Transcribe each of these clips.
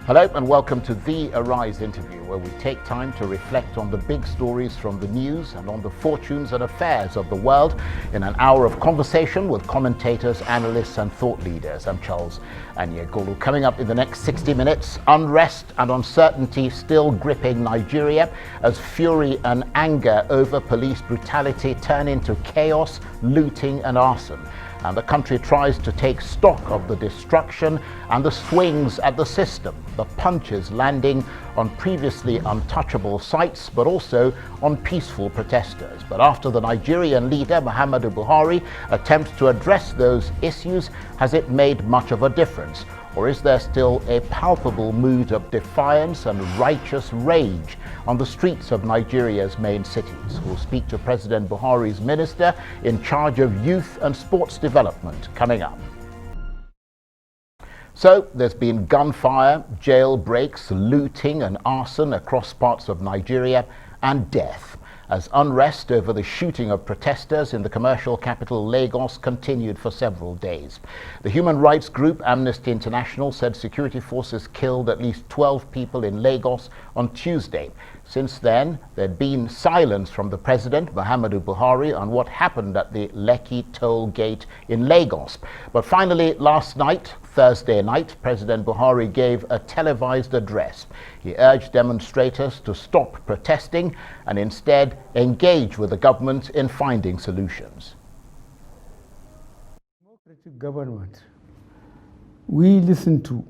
Hello and welcome to the Arise interview, where we take time to reflect on the big stories from the news and on the fortunes and affairs of the world in an hour of conversation with commentators, analysts and thought leaders. I'm Charles Anyegolu. Coming up in the next 60 minutes, unrest and uncertainty still gripping Nigeria as fury and anger over police brutality turn into chaos, looting and arson. And the country tries to take stock of the destruction and the swings at the system, the punches landing on previously untouchable sites, but also on peaceful protesters. But after the Nigerian leader, Muhammadu Buhari, attempts to address those issues, has it made much of a difference? Or is there still a palpable mood of defiance and righteous rage on the streets of Nigeria's main cities? We'll speak to President Buhari's minister in charge of youth and sports development coming up. So there's been gunfire, jailbreaks, looting and arson across parts of Nigeria, and death as unrest over the shooting of protesters in the commercial capital Lagos continued for several days. The human rights group Amnesty International said security forces killed at least 12 people in Lagos on Tuesday. Since then, there'd been silence from the president, Muhammadu Buhari, on what happened at the Lekki toll gate in Lagos. But finally, last night, Thursday night, President Buhari gave a televised address. He urged demonstrators to stop protesting and instead engage with the government in finding solutions. Democratic government, we listened to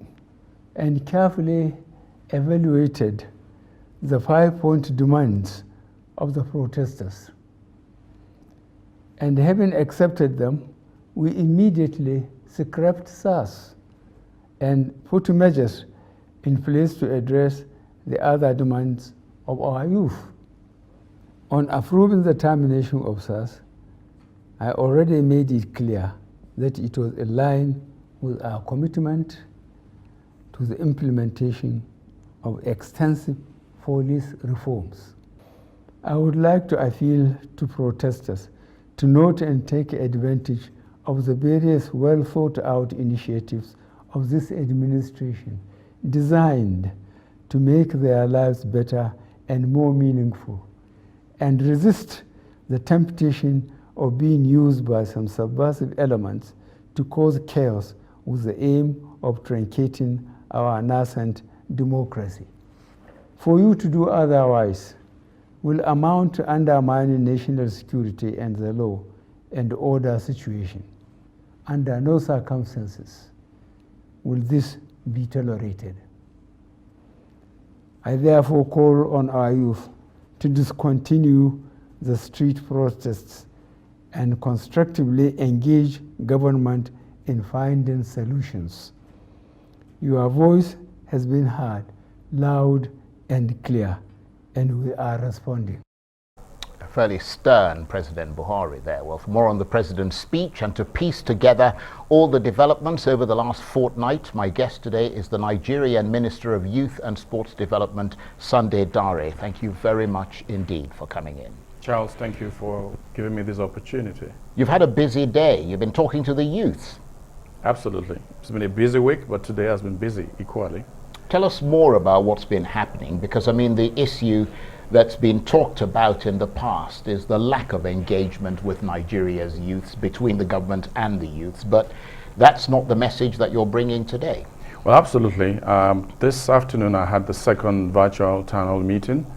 and carefully evaluated the 5-point demands of the protesters. And having accepted them, we immediately scrapped SARS and put measures in place to address the other demands of our youth. On approving the termination of SARS, I already made it clear that it was in line with our commitment to the implementation of extensive police reforms. I would like to appeal to protesters to note and take advantage of the various well-thought-out initiatives of this administration designed to make their lives better and more meaningful, and resist the temptation of being used by some subversive elements to cause chaos with the aim of truncating our nascent democracy. For you to do otherwise will amount to undermining national security and the law and order situation. Under no circumstances will this be tolerated. I therefore call on our youth to discontinue the street protests and constructively engage government in finding solutions. Your voice has been heard loud and clear, and we are responding. A fairly stern President Buhari there. Well, for more on the president's speech and to piece together all the developments over the last fortnight, my guest today is the Nigerian Minister of Youth and Sports Development, Sunday Dare. Thank you very much indeed for coming in. Charles, thank you for giving me this opportunity. You've had a busy day. You've been talking to the youth. Absolutely. It's been a busy week, but today has been busy equally. Tell us more about what's been happening, because I mean the issue that's been talked about in the past is the lack of engagement with Nigeria's youths, between the government and the youths, but that's not the message that you're bringing today. Well, absolutely. This afternoon I had the second virtual town hall meeting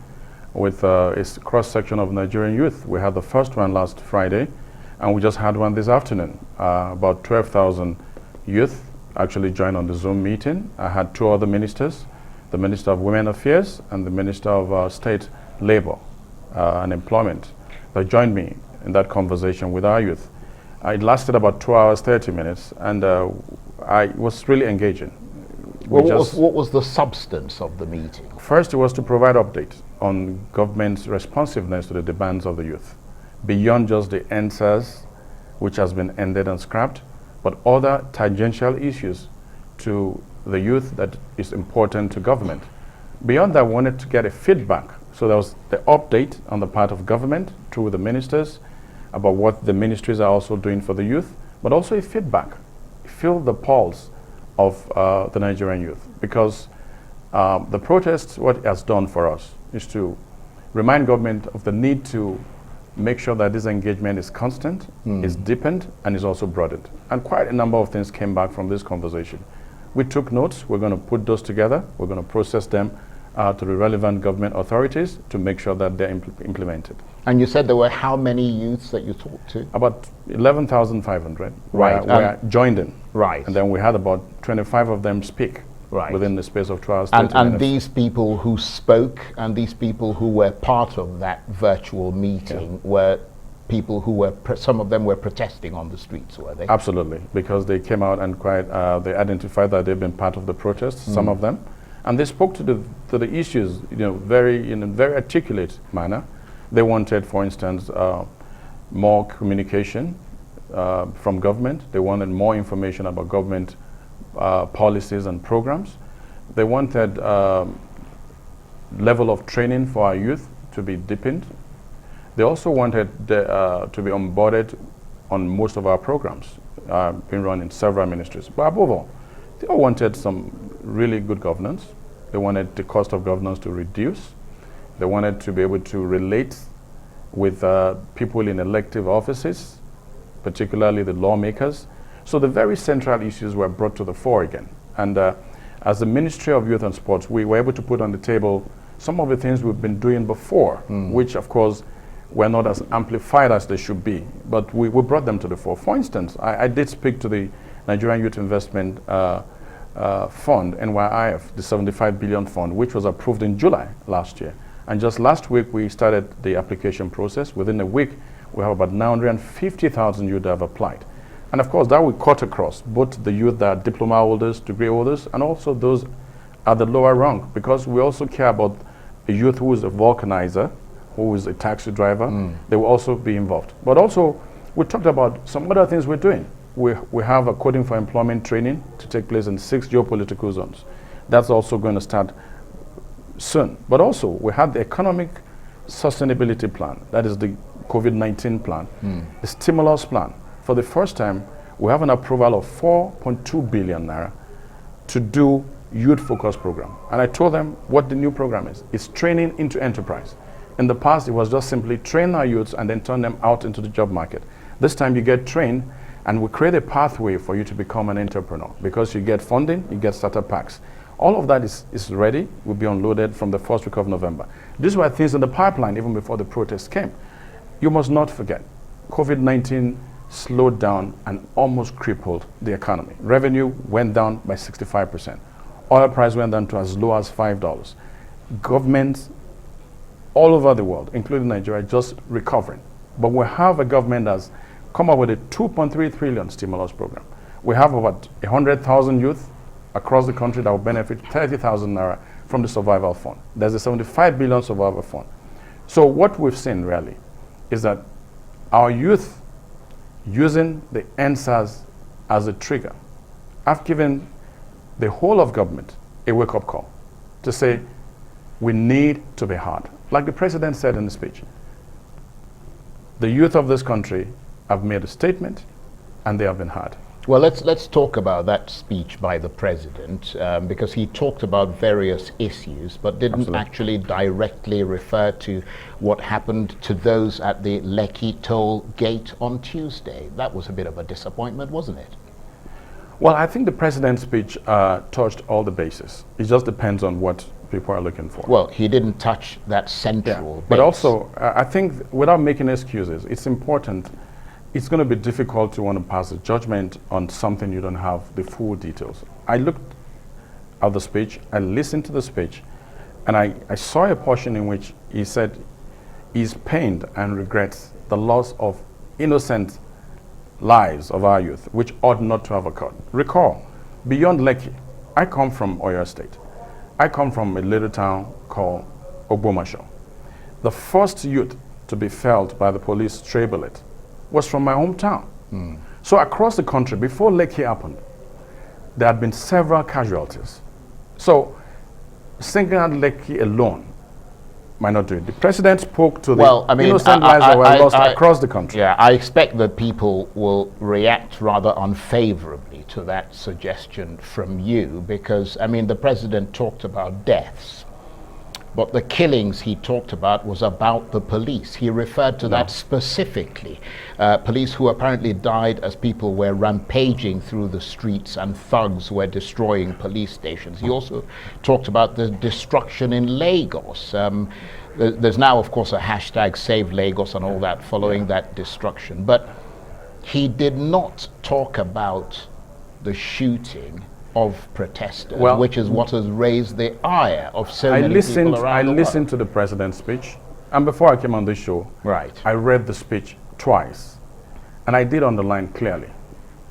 with a cross-section of Nigerian youth. We had the first one last Friday, and we just had one this afternoon. About 12,000 youth actually joined on the Zoom meeting. I had two other ministers, the Minister of Women Affairs and the Minister of State Labor and Employment, that joined me in that conversation with our youth. It lasted about 2 hours, 30 minutes, and I was really engaging. Well, what was the substance of the meeting? First, it was to provide update on government's responsiveness to the demands of the youth, beyond just the NSAS, which has been ended and scrapped, but other tangential issues to the youth that is important to government. Beyond that, we wanted to get a feedback. So there was the update on the part of government through the ministers about what the ministries are also doing for the youth, but also a feedback. Feel the pulse of the Nigerian youth, because The protest, what it has done for us is to remind government of the need to make sure that this engagement is constant, is deepened, and is also broadened. And quite a number of things came back from this conversation. We took notes. We're going to put those together. We're going to process them to the relevant government authorities to make sure that they're implemented. And you said there were how many youths that you talked to? About 11,500 Right. were joined in. Right. And then we had about 25 of them speak within the space of 2 hours, 30 and minutes. these people who spoke and these people who were part of that virtual meeting were people who were, some of them were protesting on the streets, were they? Absolutely, because they came out and they identified that they've been part of the protests, some of them, and they spoke to the issues, in a very articulate manner. They wanted, for instance, more communication from government. They wanted more information about government policies and programs. They wanted level of training for our youth to be deepened. They also wanted to be onboarded on most of our programs being run in several ministries. But above all, they all wanted some really good governance. They wanted the cost of governance to reduce. They wanted to be able to relate with people in elective offices, particularly the lawmakers. So the very central issues were brought to the fore again. And as the Ministry of Youth and Sports, we were able to put on the table some of the things we've been doing before, which of course were not as amplified as they should be, but we brought them to the fore. For instance, I did speak to the Nigerian Youth Investment Fund, NYIF, the 75 billion fund, which was approved in July last year. And just last week, we started the application process. Within a week, we have about 950,000 youth that have applied. And of course, that will cut across both the youth that are diploma holders, degree holders, and also those at the lower rung, because we also care about a youth who is a vulcanizer, who is a taxi driver. They will also be involved. But also, we talked about some other things we're doing. We have a coding for employment training to take place in 6 geopolitical zones. That's also going to start soon. But also, we have the economic sustainability plan. That is the COVID-19 plan, the stimulus plan. For the first time, we have an approval of 4.2 billion naira to do youth-focused program. And I told them what the new program is. It's training into enterprise. In the past, it was just simply train our youths and then turn them out into the job market. This time, you get trained, and we create a pathway for you to become an entrepreneur, because you get funding, you get starter packs. All of that is ready, will be unloaded from the first week of November. These were things in the pipeline even before the protests came. You must not forget, COVID-19 slowed down and almost crippled the economy. Revenue went down by 65%. Oil price went down to as low as $5. Governments all over the world, including Nigeria, just recovering. But we have a government that's come up with a 2.3 trillion stimulus program. We have about 100,000 youth across the country that will benefit 30,000 naira from the survival fund. There's a 75 billion survival fund. So what we've seen really is that our youth, using the NSAS as a trigger, have given the whole of government a wake-up call to say, we need to be hard. Like the president said in the speech, the youth of this country have made a statement and they have been hard. Well, let's talk about that speech by the president, because he talked about various issues, but didn't actually directly refer to what happened to those at the Lekki toll gate on Tuesday. That was a bit of a disappointment, wasn't it? Well, I think the president's speech touched all the bases. It just depends on what people are looking for. Well, he didn't touch that central base. But also, I think without making excuses, it's important. It's going to be difficult to want to pass a judgment on something you don't have the full details. I looked at the speech, I listened to the speech, and I saw a portion in which he said he's pained and regrets the loss of innocent lives of our youth, which ought not to have occurred. Recall, beyond Lekki, I come from Oyo State. I come from a little town called Ogbomoso. The first youth to be felled by the police stray bullet was from my hometown. So across the country, before Lekki happened, there had been several casualties. So singling out Lekki alone might not do it. The president spoke to Well, the I mean, innocent lives that were lost across the country. Yeah, I expect that people will react rather unfavorably to that suggestion from you because, I mean, the president talked about deaths, but the killings he talked about was about the police. He referred to that specifically. Police who apparently died as people were rampaging through the streets and thugs were destroying police stations. He also talked about the destruction in Lagos. There's now, of course, a hashtag Save Lagos and all that following that destruction. But he did not talk about the shooting of protesters, which is what has raised the ire of so many people around the world. I listened to the president's speech, and before I came on this show, I read the speech twice, and I did underline clearly,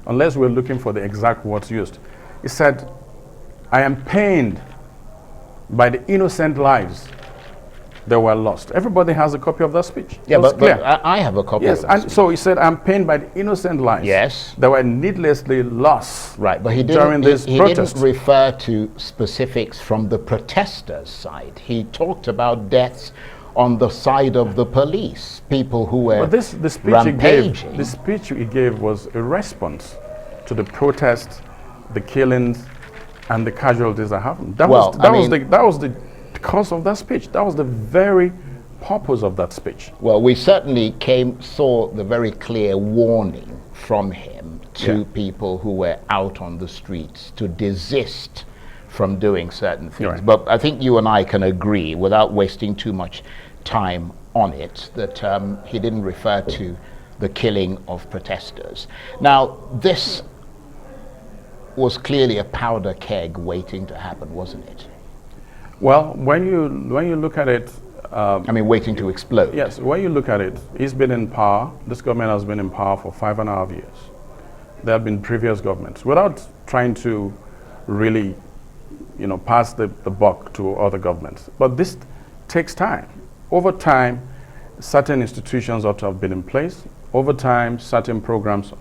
unless we're looking for the exact words used. He said, "I am pained by the innocent lives that were lost." Everybody has a copy of that speech. Yeah, but I have a copy of it. So he said, "I'm pained by the innocent lives that were needlessly lost." Right, but he didn't refer to specifics from the protesters' side. He talked about deaths on the side of the police, people who were rampaging. The speech he gave was a response to the protests, the killings, and the casualties that happened. That was the cause of that speech. That was the very purpose of that speech. Well, we certainly saw the very clear warning from him to people who were out on the streets to desist from doing certain things. Right. But I think you and I can agree, without wasting too much time on it, that he didn't refer to the killing of protesters. Now, this was clearly a powder keg waiting to happen, wasn't it? Well, when you look at it, I mean, waiting to explode. Yes, when you look at it, he's been in power. This government has been in power for 5.5 years. There have been previous governments, without trying to really, pass the buck to other governments. But this takes time. Over time, certain institutions ought to have been in place. Over time, certain programs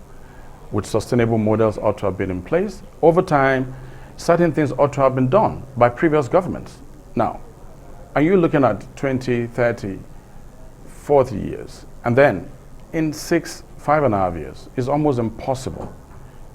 with sustainable models ought to have been in place. Over time, certain things ought to have been done by previous governments. Now, are you looking at 20, 30, 40 years? And then in 5.5 years, it's almost impossible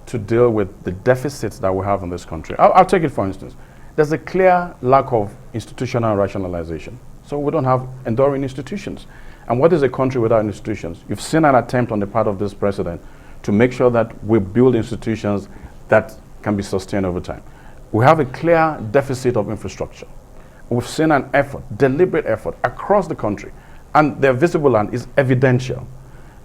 to deal with the deficits that we have in this country. I'll take it for instance. There's a clear lack of institutional rationalization. So we don't have enduring institutions. And what is a country without institutions? You've seen an attempt on the part of this president to make sure that we build institutions that can be sustained over time. We have a clear deficit of infrastructure. We've seen an effort, deliberate effort, across the country, and they're visible and is evidential.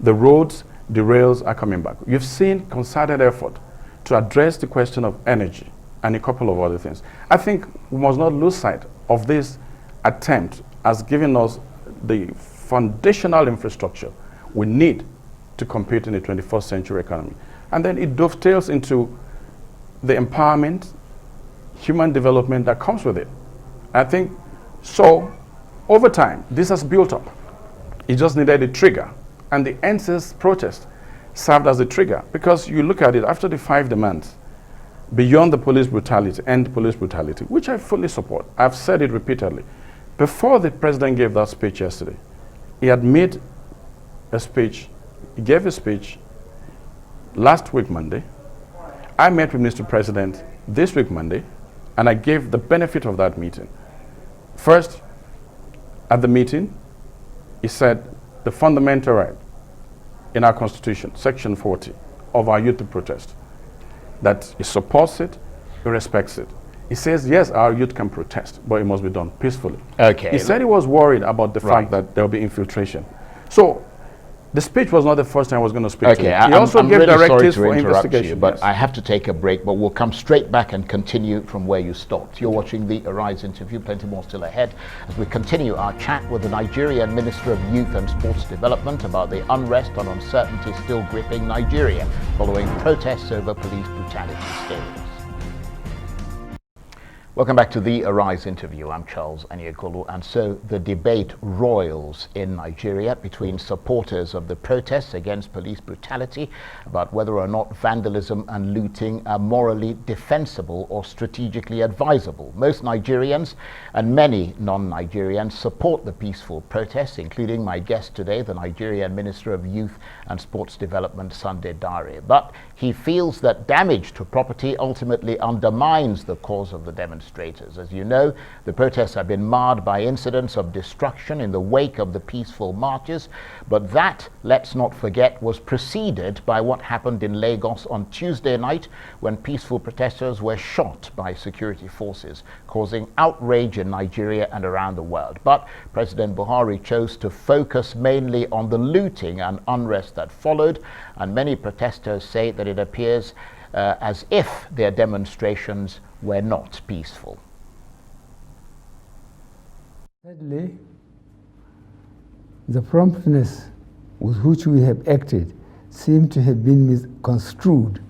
The roads, the rails are coming back. You've seen concerted effort to address the question of energy and a couple of other things. I think we must not lose sight of this attempt as giving us the foundational infrastructure we need to compete in the 21st century economy. And then it dovetails into the empowerment, human development that comes with it. I think so. Over time, this has built up. It just needed a trigger, and the NSAS protest served as a trigger, because you look at it after the 5 demands, beyond the police brutality, end police brutality, which I fully support. I've said it repeatedly. Before the president gave that speech yesterday, he had made a speech. He gave a speech last week Monday. I met with Mr. President this week Monday, and I gave the benefit of that meeting. First, at the meeting, he said the fundamental right in our Constitution, Section 40, of our youth to protest, that he supports it, he respects it. He says, yes, our youth can protest, but it must be done peacefully. Okay. He said he was worried about the fact that there will be infiltration. So the speech was not the first time I was going to speak to him. He also gave directives for investigation. But I have to take a break, but we'll come straight back and continue from where you stopped. You're watching the Arise interview, plenty more still ahead, as we continue our chat with the Nigerian Minister of Youth and Sports Development about the unrest and uncertainty still gripping Nigeria following protests over police brutality. Stay with us. Welcome back to the Arise interview. I'm Charles Anyekolu, and so the debate roils in Nigeria between supporters of the protests against police brutality about whether or not vandalism and looting are morally defensible or strategically advisable. Most Nigerians and many non-Nigerians support the peaceful protests, including my guest today, the Nigerian Minister of Youth and Sports Development, Sunday Dare. But he feels that damage to property ultimately undermines the cause of the demonstration. As you know, the protests have been marred by incidents of destruction in the wake of the peaceful marches, but that, let's not forget, was preceded by what happened in Lagos on Tuesday night when peaceful protesters were shot by security forces, causing outrage in Nigeria and around the world. But President Buhari chose to focus mainly on the looting and unrest that followed, and many protesters say that it appears as if their demonstrations were not peaceful. Sadly, the promptness with which we have acted seemed to have been misconstrued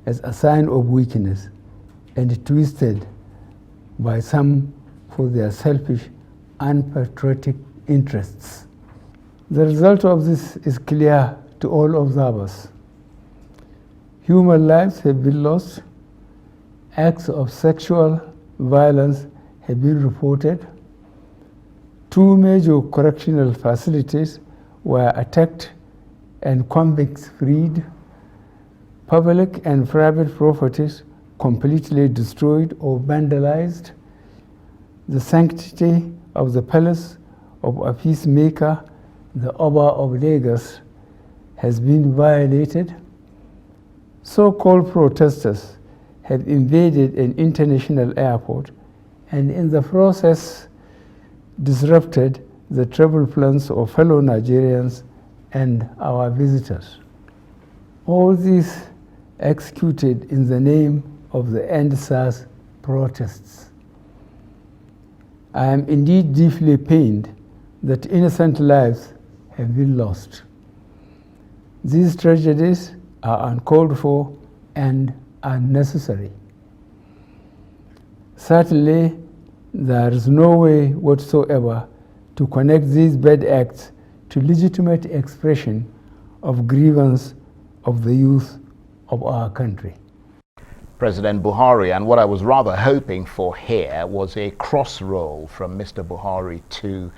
as a sign of weakness and twisted by some for their selfish, unpatriotic interests. The result of this is clear to all observers. Human lives have been lost. Acts of sexual violence have been reported. 2 major correctional facilities were attacked and convicts freed. Public and private properties completely destroyed or vandalized. The sanctity of the palace of a peacemaker, the Oba of Lagos, has been violated. So-called protesters have invaded an international airport and in the process disrupted the travel plans of fellow Nigerians and our visitors. All this executed in the name of the End SARS protests. I am indeed deeply pained that innocent lives have been lost. These tragedies are uncalled for and unnecessary. Certainly, there is no way whatsoever to connect these bad acts to legitimate expression of grievance of the youth of our country. President Buhari, and what I was rather hoping for here was a cross-roll from Mr. Buhari to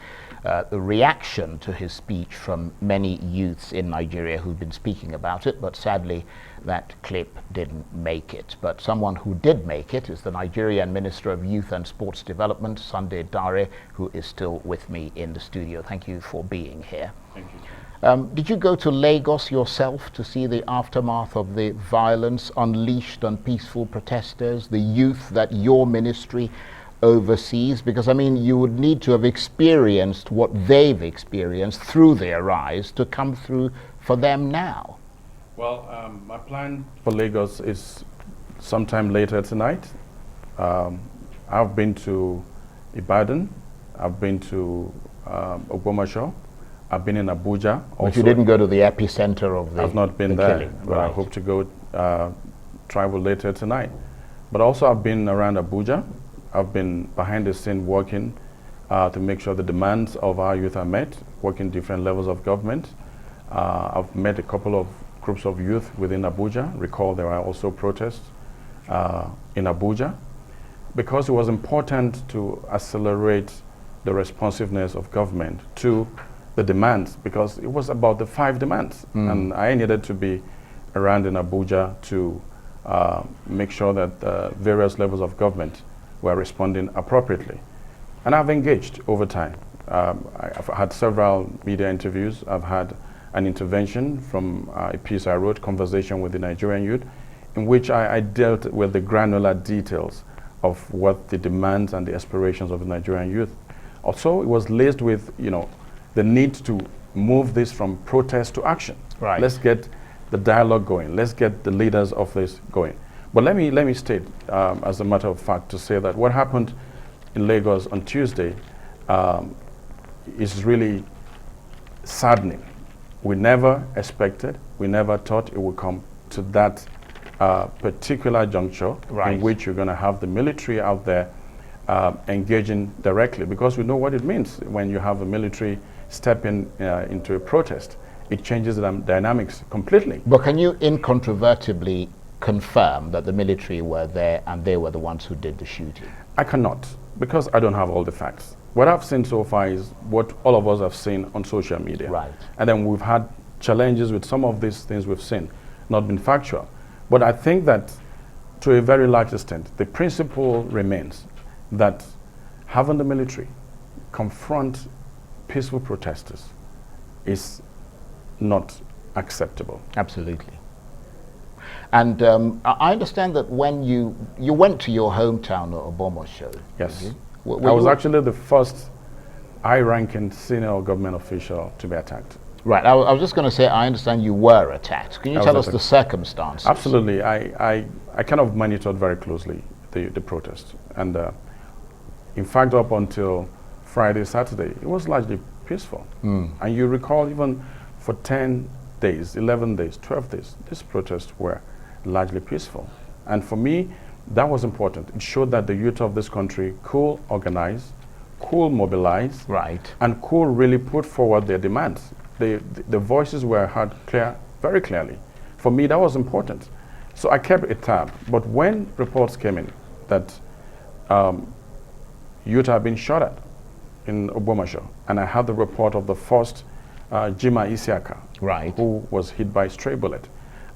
the reaction to his speech from many youths in Nigeria who've been speaking about it, but sadly that clip didn't make it. But someone who did make it is the Nigerian Minister of Youth and Sports Development, Sunday Dare, who is still with me in the studio. Thank you for being here. Thank you. Did you go to Lagos yourself to see the aftermath of the violence unleashed on peaceful protesters, the youth that your ministry overseas? Because I mean, you would need to have experienced what they've experienced through their eyes to come through for them now. Well, my plan for Lagos is sometime later tonight. I've been to Ibadan, I've been to Ogbomoso, I've been in Abuja. But you didn't go to the epicenter of the I've not been there, killing. but I hope to go travel later tonight. But also I've been around Abuja. I've been behind the scene working to make sure the demands of our youth are met, working different levels of government. I've met a couple of groups of youth within Abuja. Recall there are also protests in Abuja, because it was important to accelerate the responsiveness of government to the demands, because it was about the 5 demands. And I needed to be around in Abuja to make sure that various levels of government were responding appropriately. And I've engaged over time. I've had several media interviews. I've had an intervention from a piece I wrote, Conversation with the Nigerian Youth, in which I dealt with the granular details of what the demands and the aspirations of the Nigerian youth. Also, it was laced with, the need to move this from protest to action. Right. Let's get the dialogue going. Let's get the leaders of this going. But let me state, as a matter of fact, to say that what happened in Lagos on Tuesday is really saddening. We never expected, we never thought it would come to that particular juncture in which you're going to have the military out there engaging directly, because we know what it means when you have a military stepping into a protest. It changes the dynamics completely. But can you incontrovertibly confirm that the military were there and they were the ones who did the shooting? I cannot, because I don't have all the facts. What I've seen so far is what all of us have seen on social media. Right. And then we've had challenges with some of these things we've seen, not been factual. But I think that to a very large extent, the principle remains that having the military confront peaceful protesters is not acceptable. Absolutely. And I understand that when you went to your hometown of Obomosho. Yes. I was actually the first high-ranking senior government official to be attacked. Right. I was just going to say, I understand you were attacked. Can you tell us the circumstances? Absolutely. I kind of monitored very closely the protest. And in fact, up until Friday, Saturday, it was largely peaceful. And you recall even for 10 days, 11 days, 12 days, these protests were largely peaceful. And for me, that was important. It showed that the youth of this country could organize, could mobilize, and could really put forward their demands. The voices were heard very clearly. For me, that was important. So I kept a tab. But when reports came in that youth had been shot at in Obomosho, and I had the report of the first Jima Isiaka, who was hit by a stray bullet,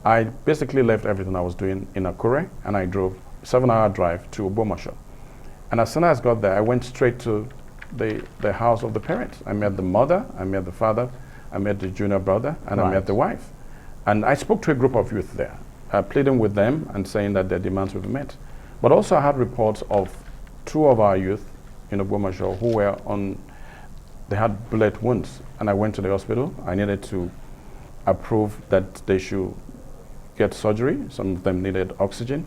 I basically left everything I was doing in Akure, and I drove a 7-hour drive to Obomosho. And as soon as I got there, I went straight to the house of the parents. I met the mother, I met the father, I met the junior brother, and I met the wife. And I spoke to a group of youth there, pleading with them and saying that their demands would be met. But also I had reports of 2 of our youth in Obomosho who were they had bullet wounds. And I went to the hospital. I needed to approve that they should get surgery. Some of them needed oxygen.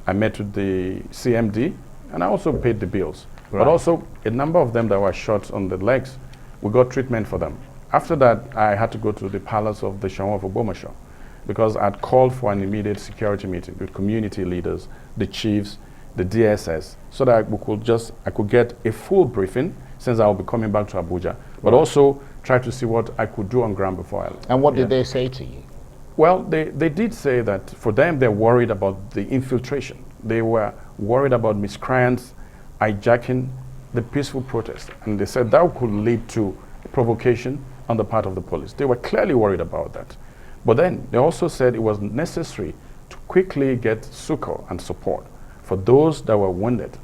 I met with the CMD, and I also paid the bills. But also a number of them that were shot on the legs, we got treatment for them. After that, I had to go to the palace of the Shawan of Obomosho because I'd called for an immediate security meeting with community leaders, the chiefs, the DSS, so that I could get a full briefing, since I will be coming back to Abuja, but also try to see what I could do on ground before I left. And what did they say to you? Well, they did say that for them, they're worried about the infiltration. They were worried about miscreants hijacking the peaceful protest. And they said that could lead to provocation on the part of the police. They were clearly worried about that. But then they also said it was necessary to quickly get succor and support for those that were wounded.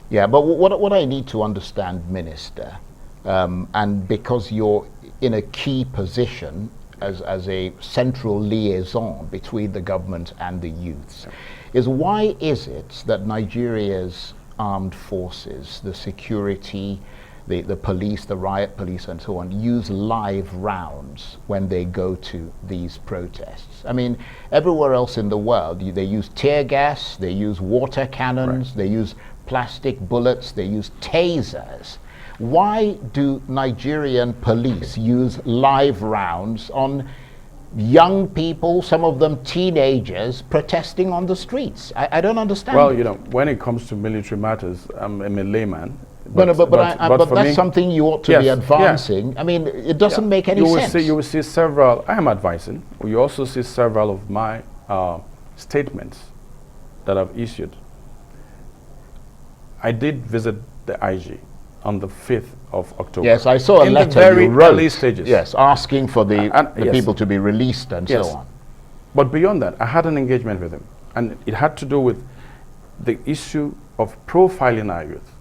Yeah, but what I need to understand, Minister, and because you're in a key position as a central liaison between the government and the youths, is why is it that Nigeria's armed forces, the security, the police, the riot police and so on, use live rounds when they go to these protests? I mean, everywhere else in the world, they use tear gas, they use water cannons, they use plastic bullets, they use tasers. Why do Nigerian police use live rounds on young people, some of them teenagers, protesting on the streets? I don't understand. Well, you know, when it comes to military matters, I'm a layman. But that's something you ought to be advancing. I mean, it doesn't make any sense. You will see several, I am advising, you also see several of my statements that I've issued. I did visit the IG on the 5th of October. Yes, I saw a letter in the very you wrote, early stages. Yes, asking for the people to be released and so on. But beyond that, I had an engagement with him, and it had to do with the issue of profiling our youth.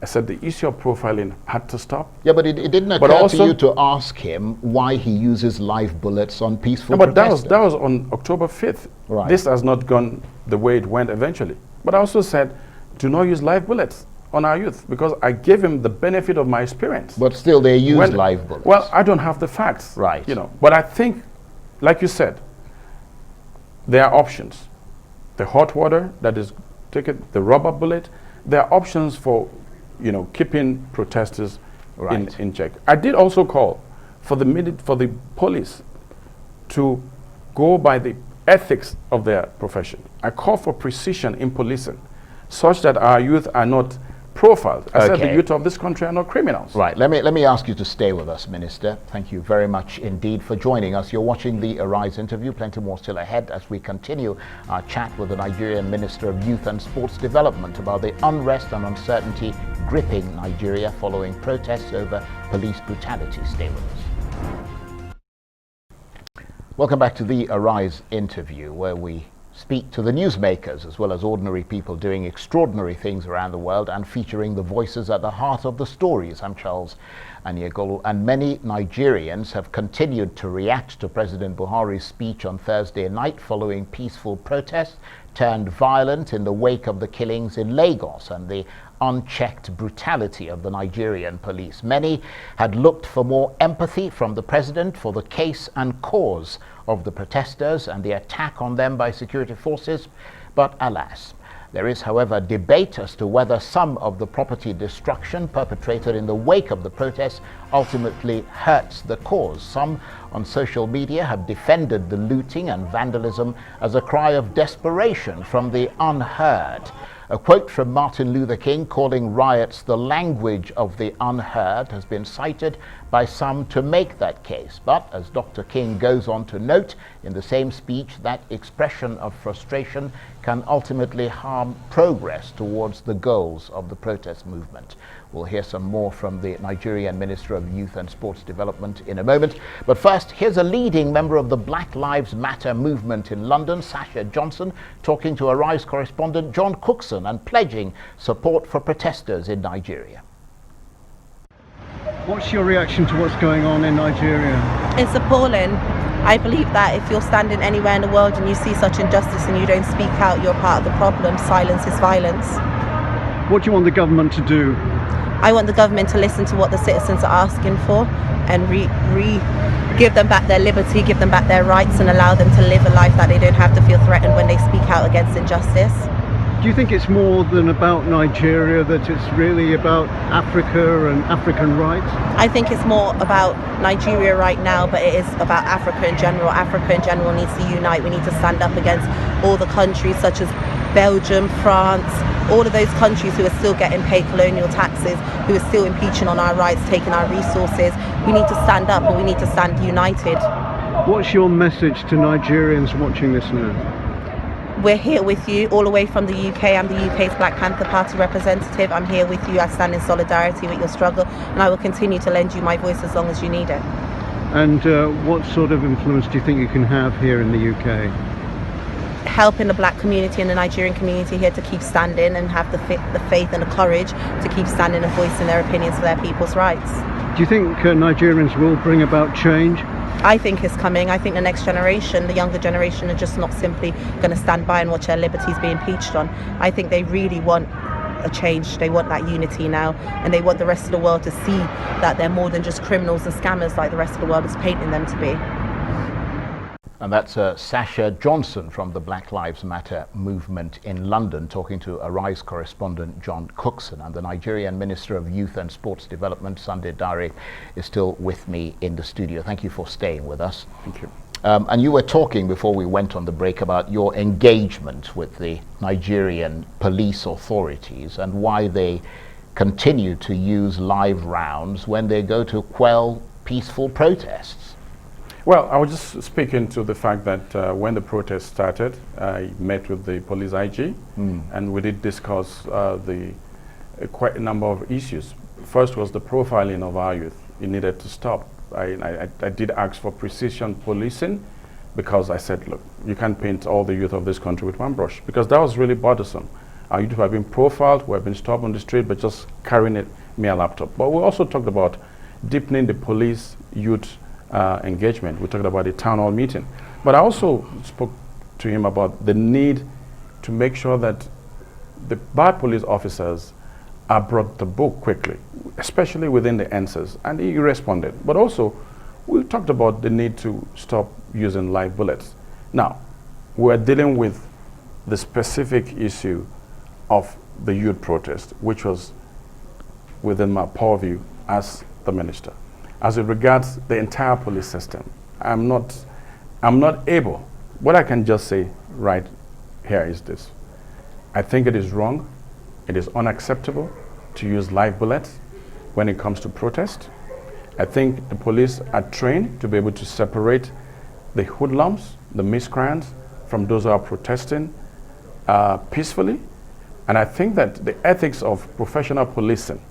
I said the issue of profiling had to stop. Yeah, but it didn't occur to you to ask him why he uses live bullets on peaceful protesters. But that was on October 5th. Right. This has not gone the way it went eventually. But I also said, do not use live bullets on our youth, because I gave him the benefit of my experience. But still, they use live bullets. Well, I don't have the facts. Right. You know, but I think, like you said, there are options. The hot water that is taken, the rubber bullet, there are options for, you know, keeping protesters in check. I did also call for the police to go by the ethics of their profession. I call for precision in policing, such that our youth are not profiled. I said the youth of this country are not criminals. Right. Let me ask you to stay with us, Minister. Thank you very much indeed for joining us. You're watching the Arise interview. Plenty more still ahead as we continue our chat with the Nigerian Minister of Youth and Sports Development about the unrest and uncertainty gripping Nigeria following protests over police brutality. Stay with us. Welcome back to the Arise interview, where we speak to the newsmakers as well as ordinary people doing extraordinary things around the world and featuring the voices at the heart of the stories. I'm Charles Anyegolu, and many Nigerians have continued to react to President Buhari's speech on Thursday night following peaceful protests turned violent in the wake of the killings in Lagos and the unchecked brutality of the Nigerian police. Many had looked for more empathy from the president for the case and cause of the protesters and the attack on them by security forces, but alas, there is, however, debate as to whether some of the property destruction perpetrated in the wake of the protests ultimately hurts the cause. Some on social media have defended the looting and vandalism as a cry of desperation from the unheard. A quote from Martin Luther King calling riots the language of the unheard has been cited by some to make that case. But as Dr. King goes on to note in the same speech, that expression of frustration can ultimately harm progress towards the goals of the protest movement. We'll hear some more from the Nigerian Minister of Youth and Sports Development in a moment. But first, here's a leading member of the Black Lives Matter movement in London, Sasha Johnson, talking to Arise correspondent John Cookson and pledging support for protesters in Nigeria. What's your reaction to what's going on in Nigeria? It's appalling. I believe that if you're standing anywhere in the world and you see such injustice and you don't speak out, you're part of the problem. Silence is violence. What do you want the government to do? I want the government to listen to what the citizens are asking for and give them back their liberty, give them back their rights, and allow them to live a life that they don't have to feel threatened when they speak out against injustice. Do you think it's more than about Nigeria, that it's really about Africa and African rights? I think it's more about Nigeria right now, but it is about Africa in general. Africa in general needs to unite. We need to stand up against all the countries such as Belgium, France, all of those countries who are still getting paid colonial taxes, who are still impeaching on our rights, taking our resources. We need to stand up and we need to stand united. What's your message to Nigerians watching this now? We're here with you all the way from the UK. I'm the UK's Black Panther Party representative. I'm here with you. I stand in solidarity with your struggle, and I will continue to lend you my voice as long as you need it. And what sort of influence do you think you can have here in the UK? Helping the black community and the Nigerian community here to keep standing and have the faith and the courage to keep standing and voicing their opinions for their people's rights. Do you think Nigerians will bring about change? I think it's coming. I think the next generation, the younger generation, are just not simply going to stand by and watch their liberties be impeached on. I think they really want a change. They want that unity now, and they want the rest of the world to see that they're more than just criminals and scammers like the rest of the world is painting them to be. And that's Sasha Johnson from the Black Lives Matter movement in London talking to Arise correspondent John Cookson. And the Nigerian Minister of Youth and Sports Development, Sunday Dare, is still with me in the studio. Thank you for staying with us. Thank you. And you were talking before we went on the break about your engagement with the Nigerian police authorities and why they continue to use live rounds when they go to quell peaceful protests. Well, I was just speaking to the fact that when the protest started, I met with the police IG, and we did discuss quite a number of issues. First was the profiling of our youth. It needed to stop. I did ask for precision policing because I said, look, you can't paint all the youth of this country with one brush, because that was really bothersome. Our youth have been profiled, we have been stopped on the street, but just carrying a mere laptop. But we also talked about deepening the police-youth engagement. We talked about the town hall meeting. But I also spoke to him about the need to make sure that the bad police officers are brought to book quickly, especially within the answers. And he responded. But also, we talked about the need to stop using live bullets. Now, we're dealing with the specific issue of the youth protest, which was within my purview as the minister. As it regards the entire police system, I'm not able, what I can just say right here is this. I think it is wrong, it is unacceptable to use live bullets when it comes to protest. I think the police are trained to be able to separate the hoodlums, the miscreants, from those who are protesting peacefully. And I think that the ethics of professional policing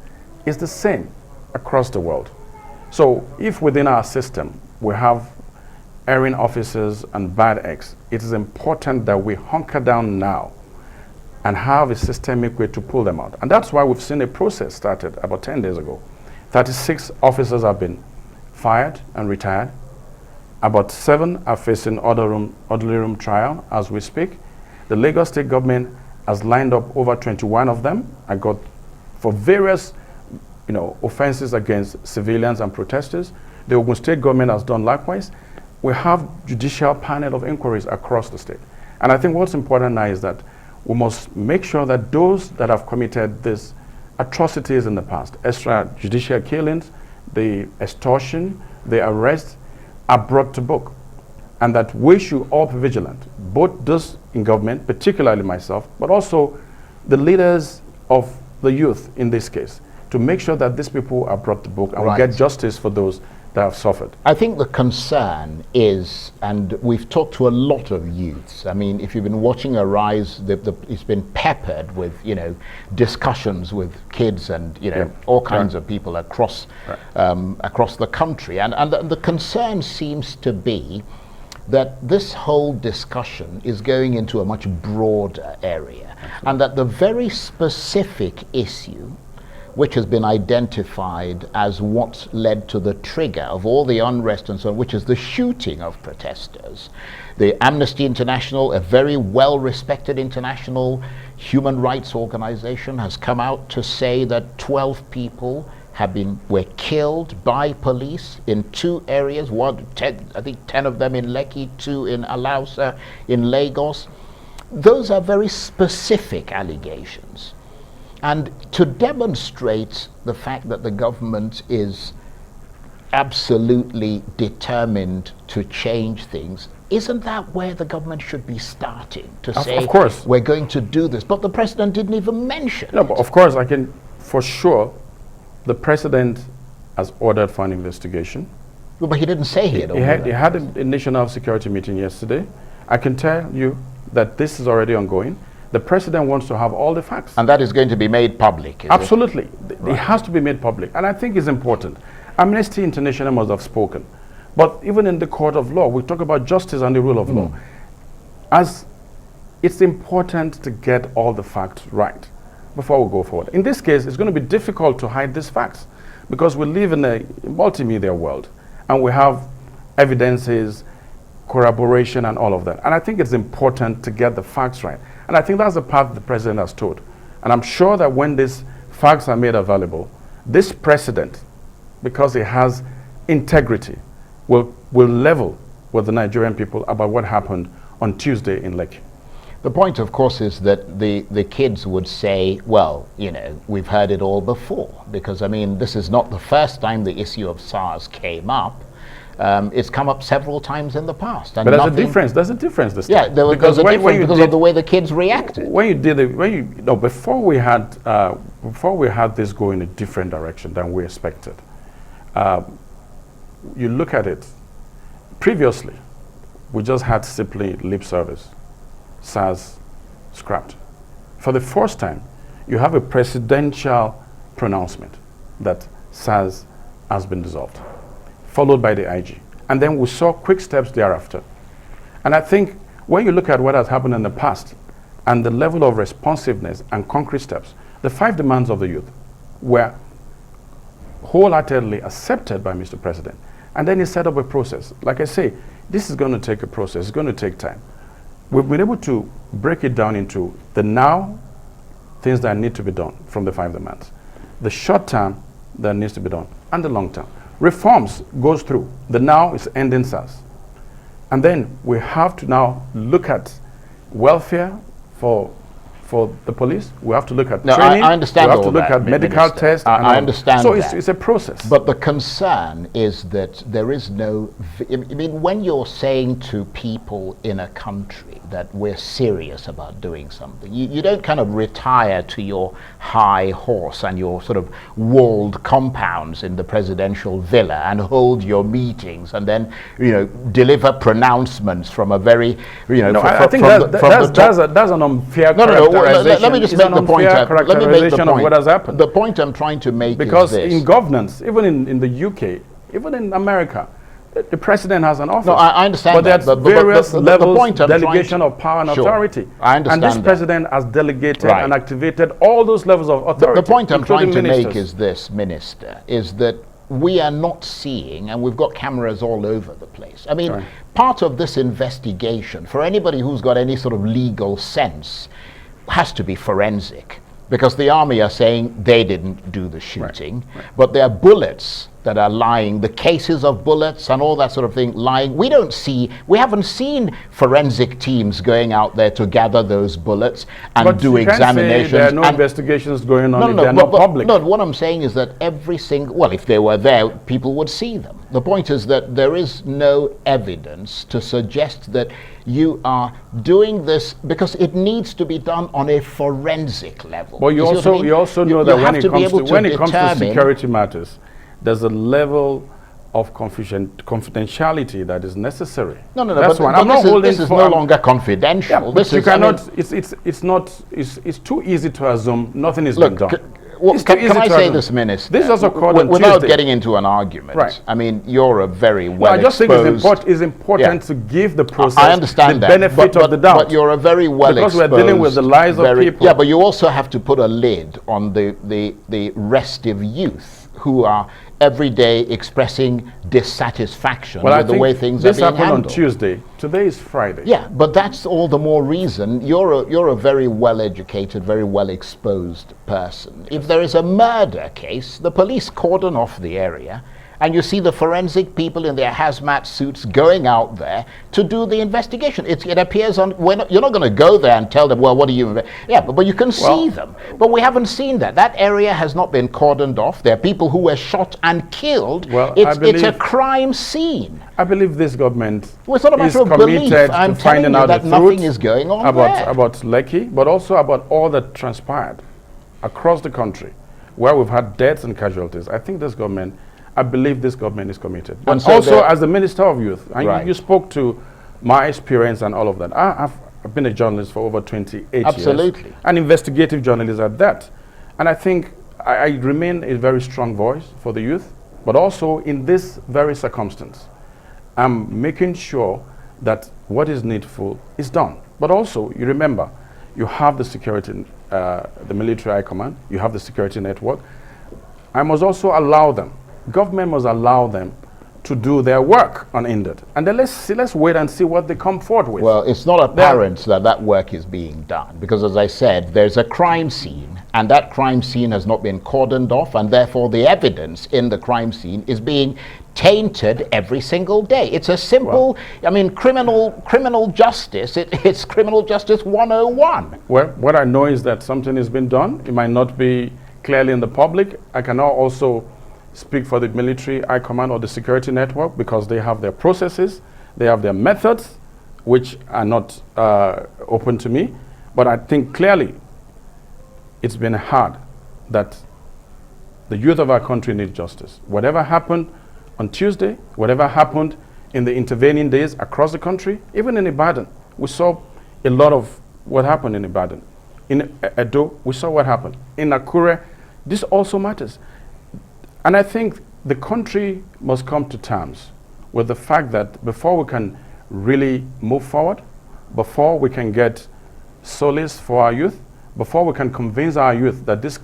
is the same across the world. So if within our system we have erring officers and bad eggs, it is important that we hunker down now and have a systemic way to pull them out. And that's why we've seen a process started about 10 days ago. 36 officers have been fired and retired. About 7 are facing orderly room trial as we speak. The Lagos State government has lined up over 21 of them and got for various offenses against civilians and protesters. The Ogun State government has done likewise. We have judicial panel of inquiries across the state. And I think what's important now is that we must make sure that those that have committed these atrocities in the past, extrajudicial killings, the extortion, the arrest, are brought to book. And that we should all be vigilant, both those in government, particularly myself, but also the leaders of the youth in this case, to make sure that these people are brought to book and we get justice for those that have suffered. I think the concern is, and we've talked to a lot of youths. I mean, if you've been watching Arise, it's been peppered with, discussions with kids and, all kinds of people across across the country. And the concern seems to be that this whole discussion is going into a much broader area, and that the very specific issue which has been identified as what led to the trigger of all the unrest and so on, which is the shooting of protesters. The Amnesty International, a very well-respected international human rights organization, has come out to say that 12 people were killed by police in 2 areas, I think 10 of them in Lekki, 2 in Alausa, in Lagos. Those are very specific allegations. And to demonstrate the fact that the government is absolutely determined to change things, isn't that where the government should be starting? To say, of course, we're going to do this. But the president didn't even mention it. But of course, I can, for sure, the president has ordered for an investigation. Well, but he didn't say he had. He had a national security meeting yesterday. I can tell you that this is already ongoing. The president wants to have all the facts. And that is going to be made public, is Absolutely. It has to be made public. And I think it's important. Amnesty International must have spoken. But even in the court of law, we talk about justice and the rule of law. As it's important to get all the facts right before we go forward. In this case, it's going to be difficult to hide these facts because we live in a multimedia world and we have evidences, corroboration and all of that. And I think it's important to get the facts right. And I think that's the path the president has told. And I'm sure that when these facts are made available, this president, because he has integrity, will level with the Nigerian people about what happened on Tuesday in Lekki. The point, of course, is that the kids would say, well, we've heard it all before. Because, I mean, this is not the first time the issue of SARS came up. It's come up several times in the past. And but there's a difference. There's a difference this time. Yeah, there was a difference because of the way the kids reacted. Before we had this go in a different direction than we expected. You look at it. Previously, we just had simply lip service. SARS scrapped. For the first time, you have a presidential pronouncement that SARS has been dissolved, followed by the IG. And then we saw quick steps thereafter. And I think when you look at what has happened in the past and the level of responsiveness and concrete steps, the 5 demands of the youth were wholeheartedly accepted by Mr. President. And then he set up a process. Like I say, this is going to take a process. It's going to take time. We've been able to break it down into the now things that need to be done from the 5 demands, the short term that needs to be done, and the long term. Reforms goes through. The now is ending SARS. And then we have to now look at welfare for for the police. We have to look at No, training. I understand We have to all look that, at medical Minister. tests. I understand so that. it's a process. But the concern is that there is no, I mean, when you're saying to people in a country that we're serious about doing something, you don't kind of retire to your high horse and your sort of walled compounds in the presidential villa and hold your meetings and then, you know, deliver pronouncements from a very, you know, No, I think that's an unfair characterization. Let me just make the point. Let me make the point. Of what has happened. The point I'm trying to make because is this. in governance, even in the UK, even in America, the president has an office. No, I understand but that. There's various levels, the point delegation of power and authority. I understand and this that. president has delegated and activated all those levels of authority. The point I'm trying to ministers. make is this, Minister, is that we are not seeing, and we've got cameras all over the place. I mean, part of this investigation, for anybody who's got any sort of legal sense, has to be forensic. Because the army are saying they didn't do the shooting, but there are bullets that are lying, the cases of bullets and all that sort of thing lying. We haven't seen forensic teams going out there to gather those bullets and do examinations. There are no investigations going on if they're not public. No, what I'm saying is that every single, well, if they were there, people would see them. The point is that there is no evidence to suggest that you are doing this because it needs to be done on a forensic level. Well, you also know that when it comes to security matters, there's a level of confidentiality that is necessary. No. That's but one. I'm not holding. This is no longer confidential. Yeah, but you cannot. It's too easy to assume nothing is being done. Can I say this, Minister? This was occurred on without Tuesday. getting into an argument. Right. I mean, you're a very well. I just think it's important to give the process the benefit of the doubt. But you're a very well because exposed. we're dealing with the lives of people. Yeah, but you also have to put a lid on the restive youth who are every day expressing dissatisfaction with the way things are being handled. This happened on Tuesday. Today is Friday. Yeah, but that's all the more reason. You're a very well-educated, very well-exposed person. If there is a murder case, the police cordon off the area, and you see the forensic people in their hazmat suits going out there to do the investigation. It appears on. You're not going to go there and tell them, well, what do you? Yeah, but you can see them. But we haven't seen that. That area has not been cordoned off. There are people who were shot and killed. Well, it's a crime scene. I believe this government it's not a matter is of committed belief. to I'm finding out that the nothing truth is going on about Lekki, but also about all that transpired across the country, where we've had deaths and casualties. I believe this government is committed. And so also, as the Minister of Youth, and you spoke to my experience and all of that. I've been a journalist for over 28 years. Absolutely. An investigative journalist at that. And I think I remain a very strong voice for the youth, but also in this very circumstance, I'm making sure that what is needful is done. But also, you remember, you have the security, the military high command, you have the security network. I must also allow them. Government must allow them to do their work unhindered. And then let's wait and see what they come forward with. Well, it's not apparent that work is being done because, as I said, there's a crime scene and that crime scene has not been cordoned off, and therefore the evidence in the crime scene is being tainted every single day. It's a simple, criminal justice. It's criminal justice 101. Well, what I know is that something has been done. It might not be clearly in the public. I cannot also speak for the military high command or the security network because they have their processes, they have their methods, which are not open to me. But I think clearly it's been hard that the youth of our country need justice. Whatever happened on Tuesday, whatever happened in the intervening days across the country, even in Ibadan, we saw a lot of what happened in Ibadan. In Edo, we saw what happened. In Akure, this also matters. And I think the country must come to terms with the fact that before we can really move forward, before we can get solace for our youth, before we can convince our youth that this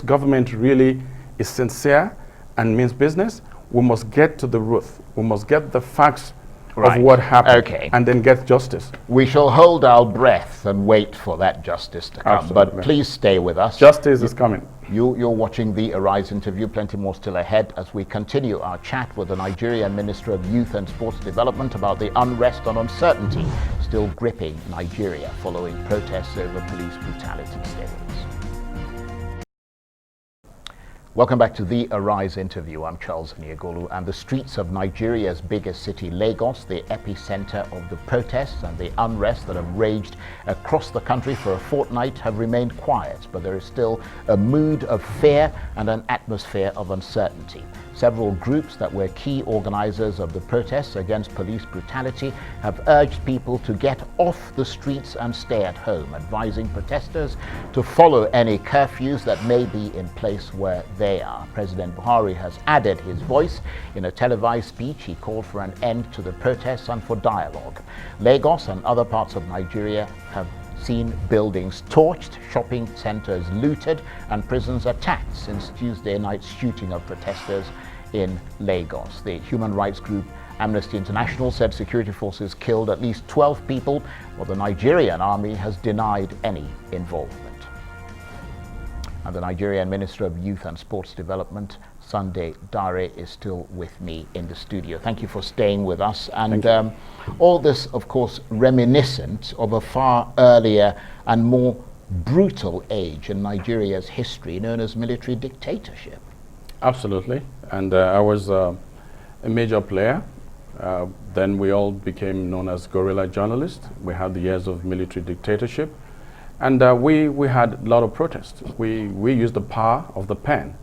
government really is sincere and means business, we must get to the root. We must get the facts of what happened and then get justice. We shall hold our breath and wait for that justice to come. Absolutely. But please stay with us. Justice is coming. You're watching the Arise interview. Plenty more still ahead as we continue our chat with the Nigerian Minister of Youth and Sports Development about the unrest and uncertainty still gripping Nigeria following protests over police brutality steroids. Welcome back to the Arise interview. I'm Charles Niagolu, and the streets of Nigeria's biggest city, Lagos, the epicenter of the protests and the unrest that have raged across the country for a fortnight, have remained quiet, but there is still a mood of fear and an atmosphere of uncertainty. Several groups that were key organizers of the protests against police brutality have urged people to get off the streets and stay at home, advising protesters to follow any curfews that may be in place where they are. President Buhari has added his voice. In a televised speech, he called for an end to the protests and for dialogue. Lagos and other parts of Nigeria have seen buildings torched, shopping centers looted, and prisons attacked since Tuesday night's shooting of protesters in Lagos. The human rights group Amnesty International said security forces killed at least 12 people, while the Nigerian army has denied any involvement. And the Nigerian Minister of Youth and Sports Development, Sunday Dare, is still with me in the studio. Thank you for staying with us. And all this, of course, reminiscent of a far earlier and more brutal age in Nigeria's history known as military dictatorship. Absolutely. And I was a major player. Then we all became known as guerrilla journalists. We had the years of military dictatorship. And we had a lot of protests. We used the power of the pen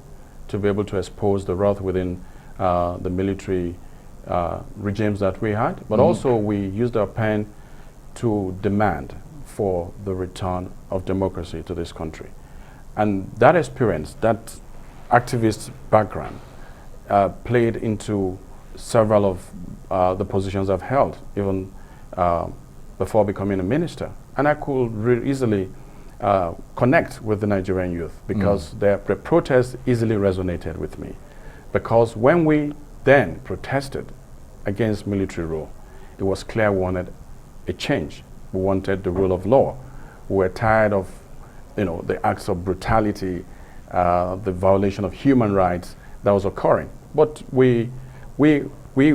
to be able to expose the wrath within the military regimes that we had. But also we used our pen to demand for the return of democracy to this country. And that experience, that activist background, played into several of the positions I've held, even before becoming a minister. And I could easily connect with the Nigerian youth because their protests easily resonated with me. Because when we then protested against military rule, it was clear we wanted a change. We wanted the rule of law. We were tired of, the acts of brutality, the violation of human rights that was occurring. But we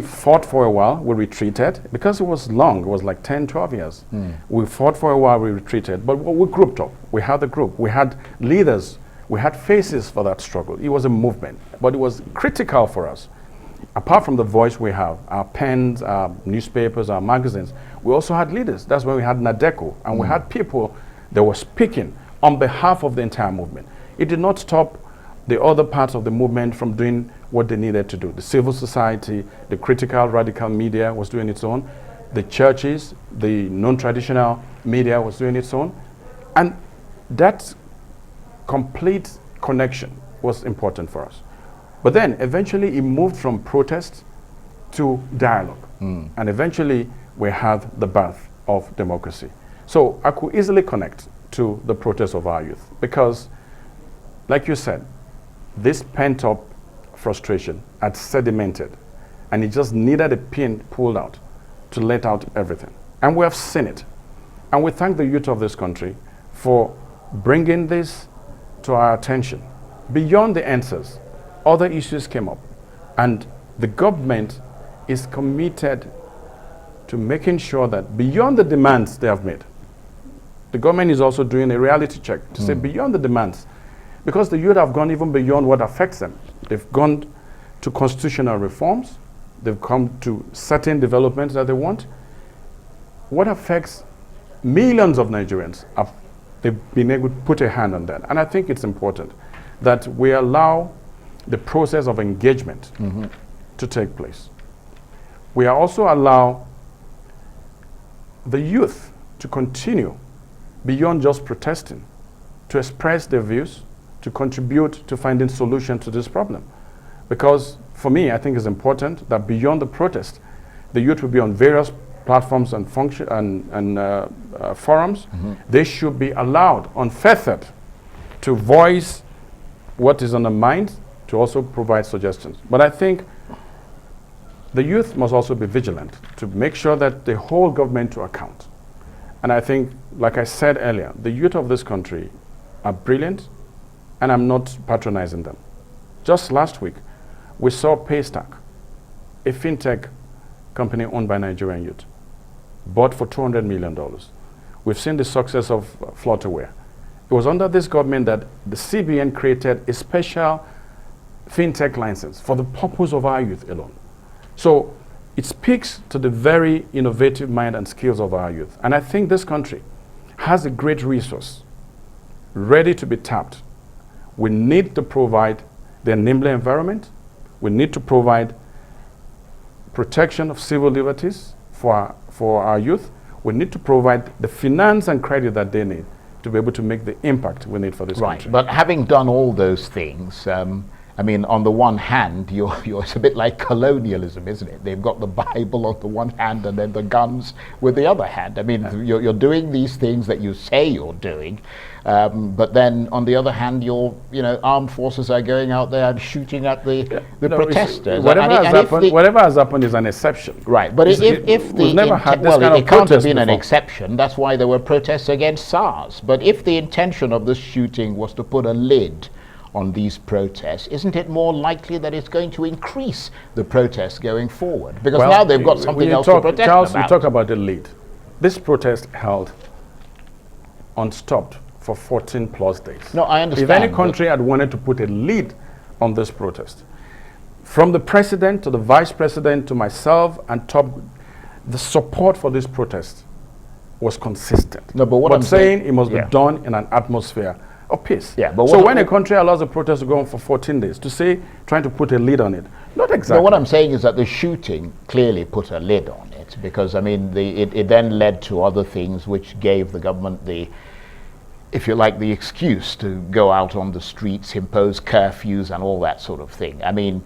fought for a while, we retreated, because it was long, it was like 10, 12 years. We fought for a while, we retreated, but we grouped up. We had a group, we had leaders, we had faces for that struggle. It was a movement, but it was critical for us. Apart from the voice we have, our pens, our newspapers, our magazines, we also had leaders. That's when we had Nadeko, and we had people that were speaking on behalf of the entire movement. It did not stop the other parts of the movement from doing what they needed to do. The civil society, the critical radical media was doing its own. The churches, the non-traditional media was doing its own. And that complete connection was important for us. But then eventually it moved from protest to dialogue. And eventually we had the birth of democracy. So I could easily connect to the protests of our youth because, like you said, this pent-up frustration had sedimented, and it just needed a pin pulled out to let out everything. And we have seen it. And we thank the youth of this country for bringing this to our attention. Beyond the answers, other issues came up, and the government is committed to making sure that beyond the demands they have made, the government is also doing a reality check to say beyond the demands, because the youth have gone even beyond what affects them. They've gone to constitutional reforms. They've come to certain developments that they want. What affects millions of Nigerians, they've been able to put a hand on that. And I think it's important that we allow the process of engagement to take place. We also allow the youth to continue beyond just protesting, to express their views, to contribute to finding solutions to this problem. Because for me, I think it's important that beyond the protest, the youth will be on various platforms and forums. They should be allowed, unfettered, to voice what is on their mind, to also provide suggestions. But I think the youth must also be vigilant to make sure that they hold government to account. And I think, like I said earlier, the youth of this country are brilliant, and I'm not patronizing them. Just last week, we saw Paystack, a fintech company owned by Nigerian youth. bought for $200 million. We've seen the success of Flutterware. It was under this government that the CBN created a special fintech license for the purpose of our youth alone. So it speaks to the very innovative mind and skills of our youth. And I think this country has a great resource ready to be tapped. We need to provide the enabling environment. We need to provide protection of civil liberties for our youth. We need to provide the finance and credit that they need to be able to make the impact we need for this country. But having done all those things, I mean, on the one hand, it's a bit like colonialism, isn't it? They've got the Bible on the one hand and then the guns with the other hand. I mean, you're doing these things that you say you're doing, but then on the other hand, armed forces are going out there and shooting at the protesters. Whatever has happened is an exception. Right, but we've never had this kind of it can't have been before. an exception. That's why there were protests against SARS. But if the intention of this shooting was to put a lid on these protests, isn't it more likely that it's going to increase the protests going forward? Because now they've got something else to protest Charles, about. you talk about the lead. This protest held unstopped for 14 plus days. No, I understand. If any country had wanted to put a lead on this protest, from the president to the vice president to myself and top, the support for this protest was consistent. No, but what I'm saying, it must be done in an atmosphere of peace. Yeah, but so when a country allows a protest to go on for 14 days, to say, trying to put a lid on it, not exactly. But what I'm saying is that the shooting clearly put a lid on it, because, I mean, it then led to other things which gave the government the, if you like, the excuse to go out on the streets, impose curfews and all that sort of thing. I mean,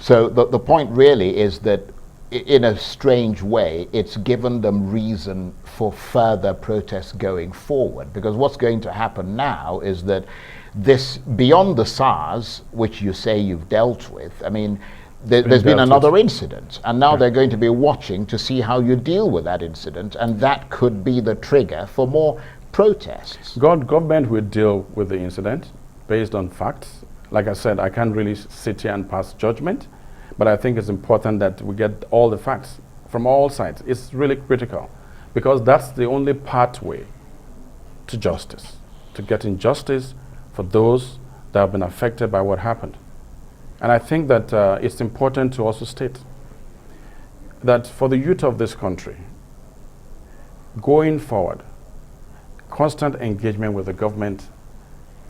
so the point really is that in a strange way, it's given them reason for further protests going forward. Because what's going to happen now is that this, beyond the SARS, which you say you've dealt with, I mean, there's been another incident. And now they're going to be watching to see how you deal with that incident. And that could be the trigger for more protests. Government will deal with the incident based on facts. Like I said, I can't really sit here and pass judgment. But I think it's important that we get all the facts from all sides. It's really critical, because that's the only pathway to justice, to getting justice for those that have been affected by what happened. And I think that it's important to also state that for the youth of this country, going forward, constant engagement with the government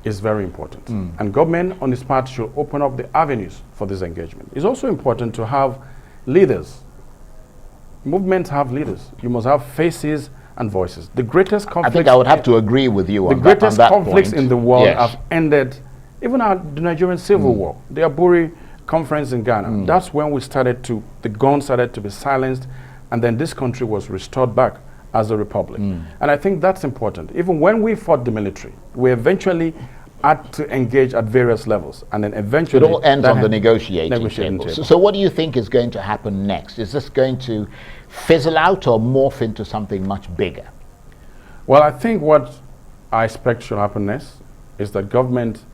is very important. And government on its part should open up the avenues for this engagement. It's also important to have leaders. Movements have leaders. You must have faces and voices. The greatest conflicts, I think I would have to agree with you on that. The greatest conflicts point in the world have ended, even the Nigerian Civil War, the Aburi conference in Ghana. That's when the guns started to be silenced, and then this country was restored back as a republic. And I think that's important. Even when we fought the military, we eventually had to engage at various levels, and then eventually it all ends on the negotiating table. So what do you think is going to happen next? Is this going to fizzle out or morph into something much bigger? Well, I think what I expect should happen next is that government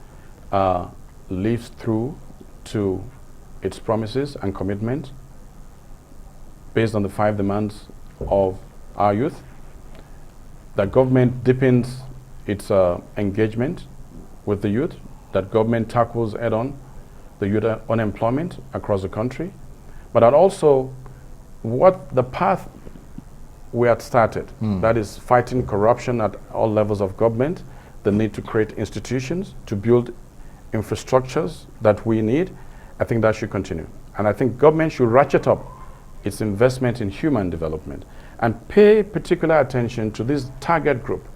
lives through to its promises and commitments based on the 5 demands of our youth, that government deepens its engagement with the youth, that government tackles head-on the youth unemployment across the country, but that also what the path we had started, that is fighting corruption at all levels of government, the need to create institutions, to build infrastructures that we need, I think that should continue. And I think government should ratchet up its investment in human development and pay particular attention to this target group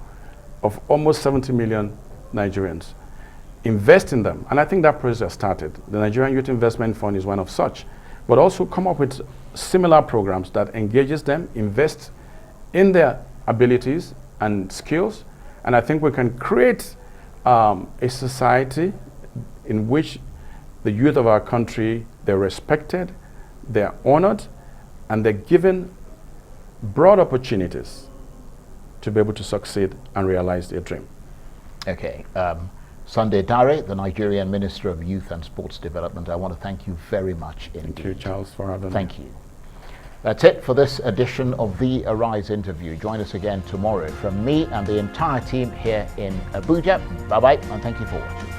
of almost 70 million Nigerians. Invest in them, and I think that process has started. The Nigerian Youth Investment Fund is one of such, but also come up with similar programs that engages them, invest in their abilities and skills, and I think we can create a society in which the youth of our country, they're respected, they're honored, and they're given broad opportunities to be able to succeed and realize their dream. Okay. Sunday Dare, the Nigerian Minister of Youth and Sports Development, I want to thank you very much indeed. Thank you, Charles, for having me. Thank you. That's it for this edition of the Arise interview. Join us again tomorrow. From me and the entire team here in Abuja, bye-bye and thank you for watching.